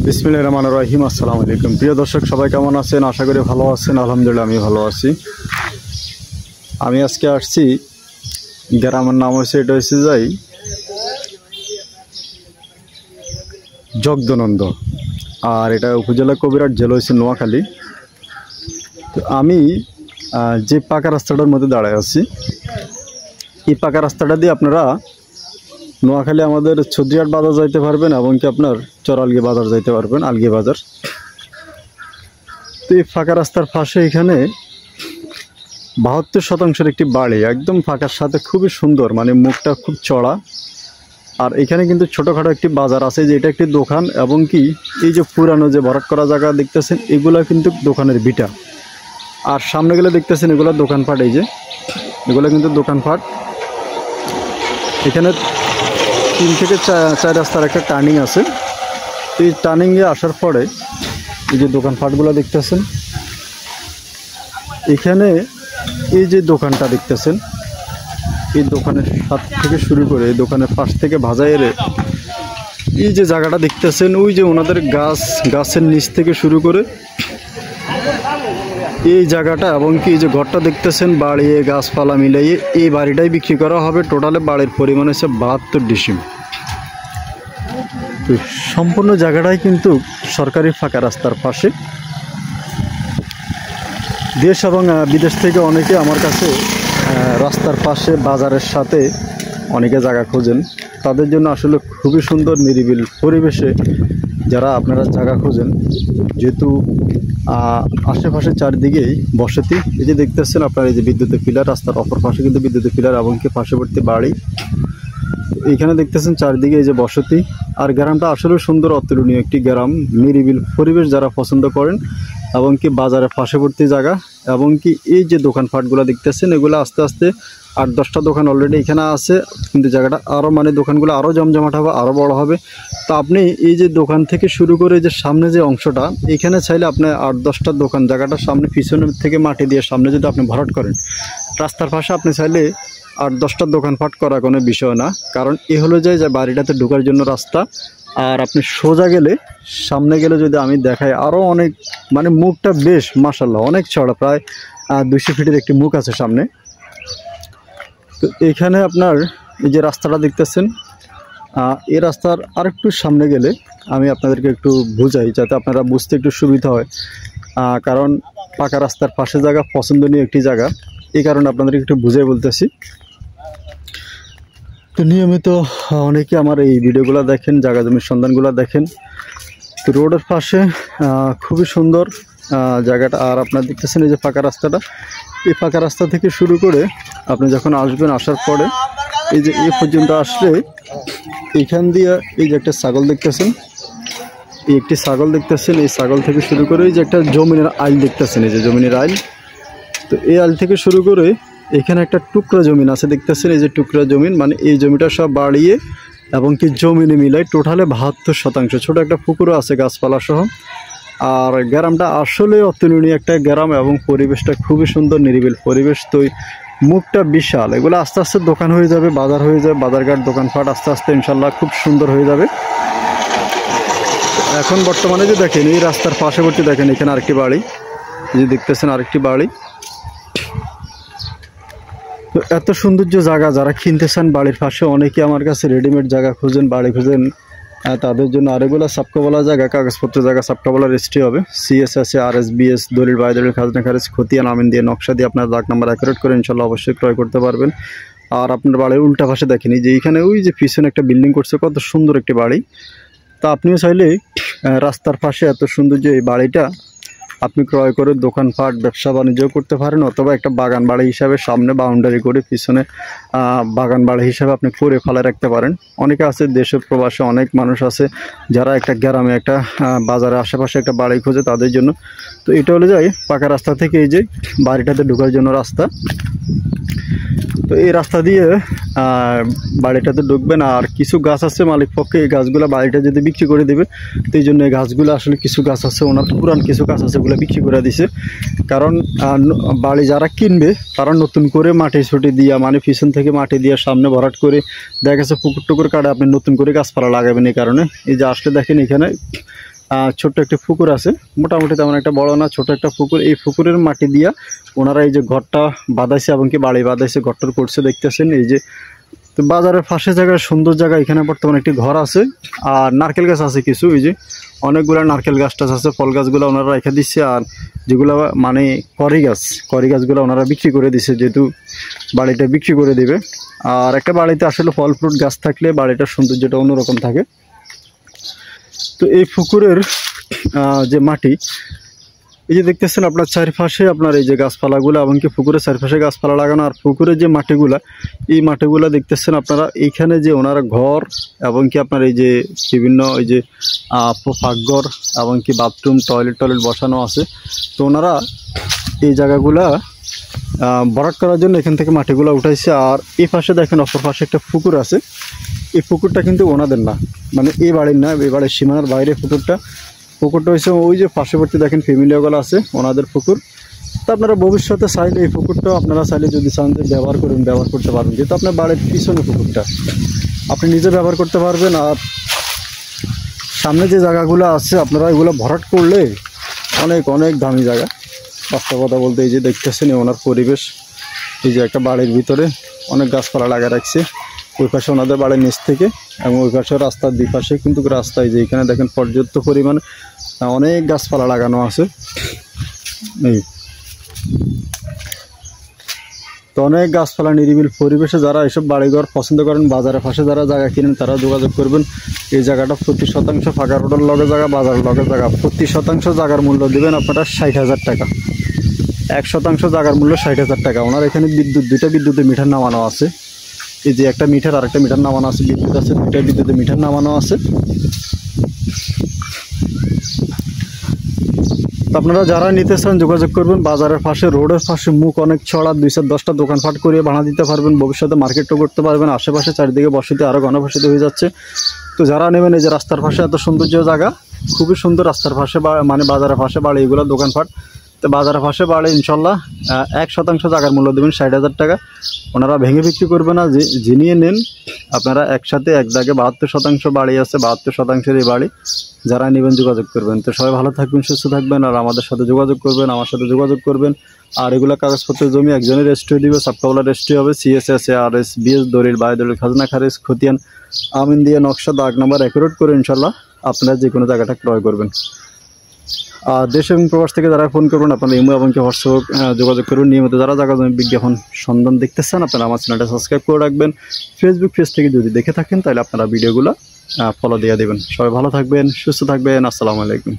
বিসমিল্লাহির রহমানির রহিম। আসসালামু আলাইকুম। প্রিয় দর্শক, সবাই কেমন আছেন? আশা করি ভালো আছেন। আলহামদুলিল্লাহ আমি ভালো আছি। আমি আজকে আসছি, গ্রামের নাম হচ্ছে, এটা হচ্ছে যাই জগদানন্দ, আর এটা উপজেলা কবিরহাট, জেলা হচ্ছে নোয়াখালী। তো আমি যে পাকা রাস্তাটার মধ্যে দাঁড়ায় আছি, এই পাকা রাস্তাটা দিয়ে আপনারা নোয়াখালী আমাদের ছদ্রিহাট বাজার যাইতে পারবেন এবং কি আপনার চরালগি বাজার যাইতে পারবেন, আলগি বাজার। তো এই ফাঁকা রাস্তার পাশে এখানে 72% একটি বাড়ি, একদম ফাঁকার সাথে খুবই সুন্দর, মানে মুখটা খুব চড়া। আর এখানে কিন্তু ছোটোখাটো একটি বাজার আছে, যে এটা একটি দোকান, এবং কি এই যে পুরানো যে ভরাট করা জায়গা দেখতেছেন, এগুলা কিন্তু দোকানের ভিটা। আর সামনে গেলে দেখতেছেন এগুলো দোকানপাট, এই যে এগুলো কিন্তু দোকানপাট। এখানে 3 থেকে 4 রাস্তার একটা টার্নিং আছে। এই টার্নিংয়ে আসার পরে এই যে দোকানপাটগুলো দেখতেছেন, এখানে এই যে দোকানটা দেখতেছেন, এই দোকানের সাথ থেকে শুরু করে এই দোকানের পাশ থেকে ভাজাইয়ের এই যে জায়গাটা দেখতেছেন, ওই যে ওনাদের গাছের নিচ থেকে শুরু করে এই জায়গাটা, এবং কি এই যে ঘরটা দেখতেছেন, বাড়িয়ে গাছপালা মিলাইয়ে এই বাড়িটাই বিক্রি করা হবে। টোটালে বাড়ির পরিমাণ হচ্ছে 72 ডিসিম। তো সম্পূর্ণ জায়গাটাই কিন্তু সরকারি ফাঁকা রাস্তার পাশে। দেশ এবং বিদেশ থেকে অনেকে আমার কাছে রাস্তার পাশে বাজারের সাথে অনেকে জায়গা খোঁজেন। তাদের জন্য আসলে খুবই সুন্দর নিরিবিলি পরিবেশে যারা আপনারা জায়গা খোঁজেন, যেহেতু আশেপাশে চারদিকেই বসতি। এই যে দেখতেছেন আপনার, এই যে বিদ্যুতের পিলার, রাস্তার অপর পাশে কিন্তু বিদ্যুতের পিলার এবং কি পার্শ্ববর্তী বাড়ি। এইখানে দেখতেছেন চারদিকে এই যে বসতি। আর গ্রামটা আসলে সুন্দর, অতুলনীয় একটি গ্রাম, নিরিবিল পরিবেশ যারা পছন্দ করেন, এবং কি বাজারের পার্শ্ববর্তী জায়গা, এবং কি এই যে দোকানপাটগুলো দেখতেছেন, এগুলো আস্তে আস্তে 8-10টা দোকান অলরেডি এখানে আছে, কিন্তু জায়গাটা আরও, মানে দোকানগুলো আরও জমজমাট হবে, আরও বড় হবে। তো আপনি এই যে দোকান থেকে শুরু করে যে সামনে যে অংশটা, এখানে চাইলে আপনি 8-10টা দোকান, জায়গাটার সামনে পিছনের থেকে মাটি দিয়ে সামনে যদি আপনি ভরাট করেন, রাস্তার পাশে আপনি চাইলে 8-10টা দোকানপাট করা কোনো বিষয় না। কারণ এ হলো যে বাড়িটাতে ঢোকার জন্য রাস্তা। আর আপনি সোজা গেলে, সামনে গেলে যদি আমি দেখাই, আরও অনেক, মানে মুখটা বেশ মাশাআল্লাহ অনেক চড়া, প্রায় 200 ফিটের একটি মুখ আছে সামনে। তো এইখানে আপনার এই যে রাস্তাটা দেখতেছেন, এই রাস্তার আরেকটু সামনে গেলে আমি আপনাদেরকে একটু বুঝাই, যাতে আপনারা বুঝতে একটু সুবিধা হয়। কারণ পাকা রাস্তার পাশে জায়গা পছন্দনীয় একটি জায়গা, এই কারণে আপনাদেরকে একটু বুঝাই বলতেছি। তো নিয়মিত অনেকে আমার এই ভিডিওগুলো দেখেন, জায়গা জমির সন্ধানগুলো দেখেন। তো রোডের পাশে খুবই সুন্দর জায়গাটা। আর আপনারা দেখতেছেন এই যে ফাঁকা রাস্তাটা, এই ফাঁকা রাস্তা থেকে শুরু করে আপনি যখন আসবেন, আসার পরে এই যে এই পর্যন্ত আসলে এইখান দিয়ে এই যে একটা ছাগল দেখতেছেন, এই একটি ছাগল দেখতেছেন, এই ছাগল থেকে শুরু করে এই যে একটা জমিনের আইল দেখতেছেন, এই যে জমিনের আইল। তো এই আইল থেকে শুরু করে এখানে একটা টুকরা জমিন আছে দেখতেছেন, এই যে টুকরা জমিন, মানে এই জমিটা সব বাড়িয়ে এবং কি জমিনে মিলাই টোটালে 72%। ছোট একটা পুকুরও আছে গাছপালা সহ। আর গ্রামটা আসলে অতুলনীয় একটা গ্রাম, এবং পরিবেশটা খুবই সুন্দর, নিরিবিল পরিবেশ। তো মুখটা বিশাল, এগুলো আস্তে আস্তে দোকান হয়ে যাবে, বাজার হয়ে যাবে, বাজারঘাট দোকানপাট আস্তে আস্তে ইনশাল্লাহ খুব সুন্দর হয়ে যাবে। এখন বর্তমানে যে দেখেন, এই রাস্তার পার্শ্ববর্তী দেখেন, এখানে আরেকটি বাড়ি, যে দেখতেছেন আরেকটি বাড়ি। তো এত সৌন্দর্য জায়গা যারা কিনতে চান বাড়ির পাশে, অনেকে আমার কাছে রেডিমেড জায়গা খুঁজেন, বাড়ি খুঁজেন, তাদের জন্য আরেকগুলো সাবকাবলা জায়গা, কাগজপত্র জায়গা সাবকাবলা রেজিস্ট্রি হবে। সিএস আছে, RSBS, দলিল বায়দলিল, খাজনা খারিজ, খতিয়ান আমিন দিয়ে, নকশা দিয়ে আপনার দাগ নাম্বার অ্যাকুরেট করে ইনশাল্লাহ অবশ্যই ক্রয় করতে পারবেন। আর আপনার বাড়ির উল্টা পাশে দেখেনি যে এইখানে ওই যে পিছনে একটা বিল্ডিং করছে, কত সুন্দর একটি বাড়ি। তা আপনিও চাইলে রাস্তার পাশে এত সৌন্দর্য এই বাড়িটা আপনি ক্রয় করে দোকানপাট, ব্যবসা বাণিজ্য করতে পারেন, অথবা একটা বাগান বাড়ি হিসাবে সামনে বাউন্ডারি করে পিছনে বাগান বাড়ি হিসাবে আপনি করে ফেলে রাখতে পারেন। অনেকে আছে দেশের প্রবাসে, অনেক মানুষ আছে যারা একটা গ্রামে, একটা বাজারের আশেপাশে একটা বাড়ি খোঁজে, তাদের জন্য। তো এটা হলে যায় পাকা রাস্তা থেকে এই যে বাড়িটাতে ঢোকার জন্য রাস্তা। তো এই রাস্তা দিয়ে বাড়িটাতে ঢুকবেন। আর কিছু গাছ আছে মালিক পক্ষে, এই গাছগুলো বাড়িটা যদি বিক্রি করে দেবে, তো এই জন্য এই গাছগুলো, আসলে কিছু গাছ আছে ওনার পুরান কিছু গাছ আছে, ওগুলো বিক্রি করে দিছে। কারণ বাড়ি যারা কিনবে তারা নতুন করে মাটি ছুটি দিয়া, মানে পিছন থেকে মাটি দিয়ে সামনে ভরাট করে দেখা গেছে পুকুর টুকুর কাটে আপনি নতুন করে গাছপালা লাগাবেন। এই কারণে এই যে আসলে দেখেন এখানে ছোট্ট একটা পুকুর আছে, মোটামুটি তেমন একটা বড় না, ছোট একটা পুকুর। এই পুকুরের মাটি দিয়া ওনারা এই যে ঘরটা বাঁধাইছে এবং কি বাড়ি বাঁধাইছে, ঘরটার করছে দেখতেছেন। এই যে তো বাজারের পাশে জায়গায় সুন্দর জায়গা, এখানে বর্তমানে একটি ঘর আছে আর নারকেল গাছ আছে কিছু, এই যে অনেকগুলো নারকেল গাছ টাছ আছে, ফল গাছগুলো ওনারা রেখে দিচ্ছে। আর যেগুলো মানে করি গাছগুলো ওনারা বিক্রি করে দিচ্ছে, যেহেতু বাড়িটা বিক্রি করে দিবে। আর একটা বাড়িতে আসলে ফল ফ্রুট গাছ থাকলে বাড়িটার সৌন্দর্যটা অন্যরকম থাকে। তো এই পুকুরের যে মাটি, এই যে দেখতেছেন আপনার চারপাশে আপনার এই যে গাছপালাগুলো এবং কি পুকুরের চারপাশে গাছপালা লাগানো। আর পুকুরের যে মাটিগুলা, এই মাটিগুলা দেখতেছেন আপনারা, এইখানে যে ওনারা ঘর এবং কি আপনার এই যে বিভিন্ন এই যে পাকঘর এবং কি বাথরুম টয়লেট বসানো আছে। তো ওনারা এই জায়গাগুলা ভরাট করার জন্য এখান থেকে মাটিগুলো উঠাইছে। আর এই পাশে দেখেন অপর পাশে একটা পুকুর আছে, এই পুকুরটা কিন্তু ওনাদের না, মানে এই বাড়ির না, এই বাড়ির সীমানার বাইরে পুকুরটা হয়েছে। ওই যে পার্শ্ববর্তী দেখেন ফ্যামিলিগুলো আছে, ওনাদের পুকুর। তো আপনারা ভবিষ্যতে চাইলে এই পুকুরটাও আপনারা চাইলে যদি চান যে ব্যবহার করতে পারবেন, যেহেতু আপনার বাড়ির পিছনে পুকুরটা আপনি নিজে ব্যবহার করতে পারবেন। আর সামনে যে জায়গাগুলো আছে আপনারা এগুলো ভরাট করলে অনেক দামি জায়গা। বাস্তব কথা বলতে এই যে দেখতেছেন ওনার পরিবেশ, এই যে একটা বাড়ির ভিতরে অনেক গাছপালা লাগা রাখছে, ওই পাশে ওনাদের বাড়ির নিচ থেকে, এবং ওই পাশে রাস্তার দুই পাশে কিন্তু রাস্তায় যে এখানে দেখেন পর্যাপ্ত পরিমাণে অনেক গাছপালা লাগানো আছে। এই তো অনেক গাছপালা নিরিবিল পরিবেশে যারা এসব বাড়িঘর পছন্দ করেন, বাজারের পাশে যারা জায়গা কিনেন তারা যোগাযোগ করবেন। এই জায়গাটা প্রতি শতাংশ ফাঁকা রোডের লগে জায়গা, বাজারের লগে জায়গা, প্রতি শতাংশ জায়গার মূল্য দেবেন আপনারা 60,000 টাকা। 1% জায়গার মূল্য 60,000 টাকা। ওনার এখানে দুইটা বিদ্যুতের মিটার নামানো আছে, এই যে একটা মিটার আর একটা মিটার নামানো আছে, বিদ্যুৎ আছে, দুইটা বিদ্যুতের মিটার নামানো আছে। আপনারা যারা নিতে চান যোগাযোগ করবেন। বাজারের পাশে রোডের পাশে মুখ অনেক ছড়া, 2-10টা দোকানপাট করিয়ে বানা দিতে পারবেন, ভবিষ্যতে মার্কেটও করতে পারবেন। আশেপাশে চারিদিকে বসতি আরও ঘনবসতি হয়ে যাচ্ছে। তো যারা নেবেন, এই যে রাস্তার পাশে এত সৌন্দর্য জায়গা, খুবই সুন্দর রাস্তার পাশে মানে বাজারের পাশে বাড়ি, এগুলো দোকানপাট। তো বাজারের পাশে বাড়ি ইনশাল্লাহ 1% জায়গার মূল্য দেবেন 60,000 টাকা। ওনারা ভেঙে বিক্রি করবে না, যে যিনিয়ে নেন আপনারা একসাথে এক দাগে 72% বাড়ি আছে, 72% এই বাড়ি। যারা নেবেন যোগাযোগ করবেন। তো সবাই ভালো থাকবেন, সুস্থ থাকবেন, আর আমাদের সাথে যোগাযোগ করবেন, আমার সাথে যোগাযোগ করবেন। আর এগুলো কাগজপত্রের জমি একজনের রেজিস্ট্রি দিবে, সাবকাবলা রেজিস্ট্রি হবে, CSS ARS BS দলিল বায়ু দলিল খাজনা খারিজ খতিয়ান আমিন দিয়ে নকশা দাগ নাম্বার অ্যাকুরেট করে ইনশাল্লাহ আপনারা যে কোনো জায়গাটা ক্রয় করবেন। আর দেশ এবং প্রবাস থেকে যারা ফোন করবেন আপনারা ইমো এবং হোয়াটসঅ্যাপ যোগাযোগ করুন। নিয়মিত যারা জায়গা জমি বিজ্ঞাপন সন্ধান দেখতে চান আপনারা আমার চ্যানেলটা সাবস্ক্রাইব করে রাখবেন। ফেসবুক পেজ থেকে যদি দেখে থাকেন তাহলে আপনারা ভিডিওগুলো ফলো দিয়ে দেবেন। সবাই ভালো থাকবেন, সুস্থ থাকবেন। আসসালামু আলাইকুম।